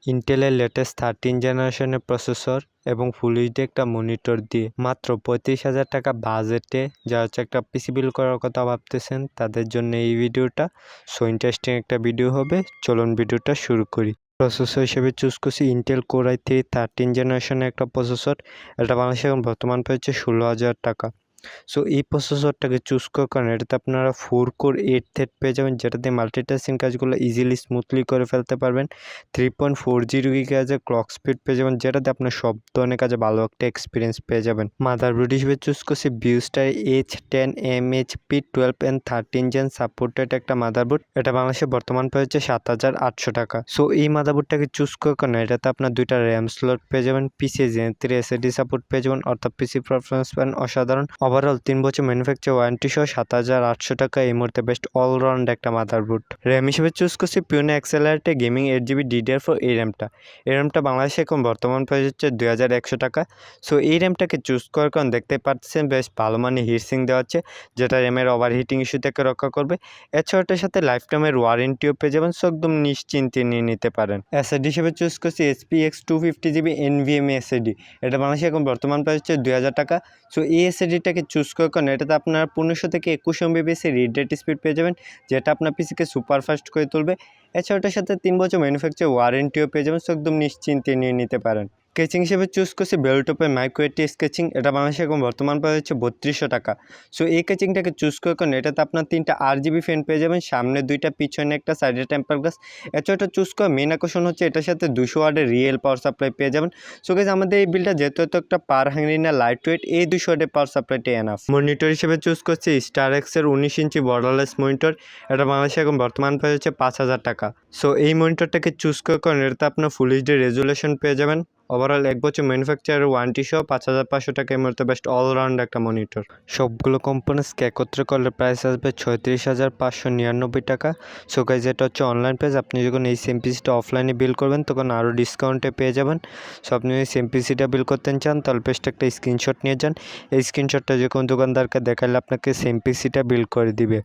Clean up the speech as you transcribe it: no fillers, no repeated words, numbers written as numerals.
ইন্টেলের লেটেস্ট 13 জেনারেশনের প্রসেসর এবং ফুল এইচডি একটা মনিটর দিয়ে মাত্র 35,000 টাকা বাজেটে যা হচ্ছে একটা পিসি বিল্ড করার কথা ভাবতেছেন তাদের জন্য এই ভিডিওটা। সো ইন্টারেস্টিং একটা ভিডিও হবে, চলুন ভিডিওটা শুরু করি। প্রসেসর হিসেবে চুজ করছি ইন্টেল কোর i3 13 জেনারেশনের একটা প্রসেসর। এটা বাংলাদেশে এখন বর্তমান পেয়েছে 16,000 টাকা। সো এই প্রসেসরটাকে চুজ করার কারণে এটাতে আপনারা 4 কোর 8 থ্রেড পেয়ে যাবেন, যেটা দিয়ে মাল্টিটাস্কিং কাজগুলো ইজিলি স্মুথলি করে ফেলতে পারবেন। 3.40 গিগাহার্জের ক্লক স্পিড পেয়ে যাবেন, যেটাতে আপনার সব ধরনের কাজে ভালো একটা এক্সপিরিয়েন্স পেয়ে যাবেন। মাদারবোর্ড হিসেবে চুজ করছি Biostar H10 MHP12 and 13 gen supported একটা মাদারবোর্ড। এটা বাংলাদেশে বর্তমান পেয়েছে 7,800 টাকা। সো এই মাদারবোর্ডটাকে চুজ করার কারণে এটাতে আপনার 2টা র্যাম স্লট পেয়ে যাবেন, পিসি Gen 3 SSD সাপোর্ট পেয়ে যাবেন, অর্থাৎ পিসি পারফরমেন্স পান অসাধারণ। ওভারঅল 3 বছর ম্যানুফ্যাকচার ওয়ারেন্টি সহ 7,800 টাকা এই মুহূর্তে বেস্ট অলরাউন্ড একটা মাদারবোর্ড। র্যাম হিসেবে চুজ করছি পিওনে অ্যাক্সেলারেটে গেমিং 8GB DDR4 এই র্যামটা। এই র্যামটা বাংলাদেশে এখন বর্তমান প্রাইস হচ্ছে 2,100 টাকা। সো এই র্যামটাকে চুজ করার কারণ দেখতে পাচ্ছেন বেশ ভালো মানের হিটসিং দেওয়া হচ্ছে, যেটা র্যামের ওভারহিটিং ইস্যু থেকে রক্ষা করবে। এছাড়া এটার সাথে লাইফ টাইমের ওয়ারেন্টিও পেয়ে যাবেন, সো একদম নিশ্চিন্তে নিয়ে নিতে পারেন। এসএসডি হিসেবে চুজ করছি SPX 250GB NVMe SSD। এটা বাংলাদেশে এখন বর্তমান প্রাইস হচ্ছে 2,000 টাকা। সো এই এসএসডিটাকে চুজ করার কারণে এটাতে আপনার 1500 থেকে 2100 MBps রিড রেট স্পিড পেয়ে যাবেন, যেটা আপনার পিসিকে সুপারফাস্ট করে তুলবে। এছাড়া ওটার সাথে 3 বছর ম্যানুফ্যাকচার ওয়ারেন্টিও পেয়ে যাবেন, সো একদম নিশ্চিন্তে নিয়ে নিতে পারেন। স্কেচিং হিসেবে চুজ করছি বেলটপের মাইক্রো এটি স্কেচিং। এটা বাংলাদেশে এখন বর্তমান প্রাইস হচ্ছে 3200 টাকা। সো এই স্কেচিংটাকে চুজ করার কারণে এটাতে আপনার 3টা RGB ফ্যান পেয়ে যাবেন, সামনে 2টা, পিছনে একটা, সাইডে টেম্পার গ্লাস। এছাড়া এটা চুজ করার মেন আকর্ষণ হচ্ছে এটার সাথে 200 ওয়াটের রিয়েল পাওয়ার সাপ্লাই পেয়ে যাবেন। সো গাইস, আমাদের এই বিলটা যেহেতু একটা পার হাঙ্গরি না, লাইট ওয়েট, এই 200 ওয়াটের পাওয়ার সাপ্লাইটা এনাফ। মনিটর হিসেবে চুজ করছি স্টারএক্সের 19 ইঞ্চি বর্ডারলেস মনিটর। এটা বাংলাদেশে এখন বর্তমান প্রাইস হচ্ছে 5,000 টাকা। সো এই মনিটরটাকে চুজ করার কারণে এটাতে আপনার ফুল এইচডি রেজুলেশন পেয়ে যাবেন। ওভারঅল 1 বছর ম্যানুফ্যাকচারের ওয়ারেন্টি সহ 5,500 টাকা এই মুহূর্তে বেস্ট অলরাউন্ড একটা মনিটর। সবগুলো কম্পোনেন্টসকে একত্রে করলে প্রাইস আসবে 36,599 টাকা। সো গাইস, এটা হচ্ছে অনলাইন প্রাইস। আপনি যখন এই সেম পিসিটা অফলাইনে বিল করবেন তখন আরও ডিসকাউন্টে পেয়ে যাবেন। সো আপনি যদি সেম পিসিটা বিল করতে চান তাহলে বেস্ট একটা স্ক্রিনশট নিয়ে যান। এই স্ক্রিনশটটা যে কোনো দোকানদারকে দেখালে আপনাকে সেম পিসিটা বিল করে দিবে।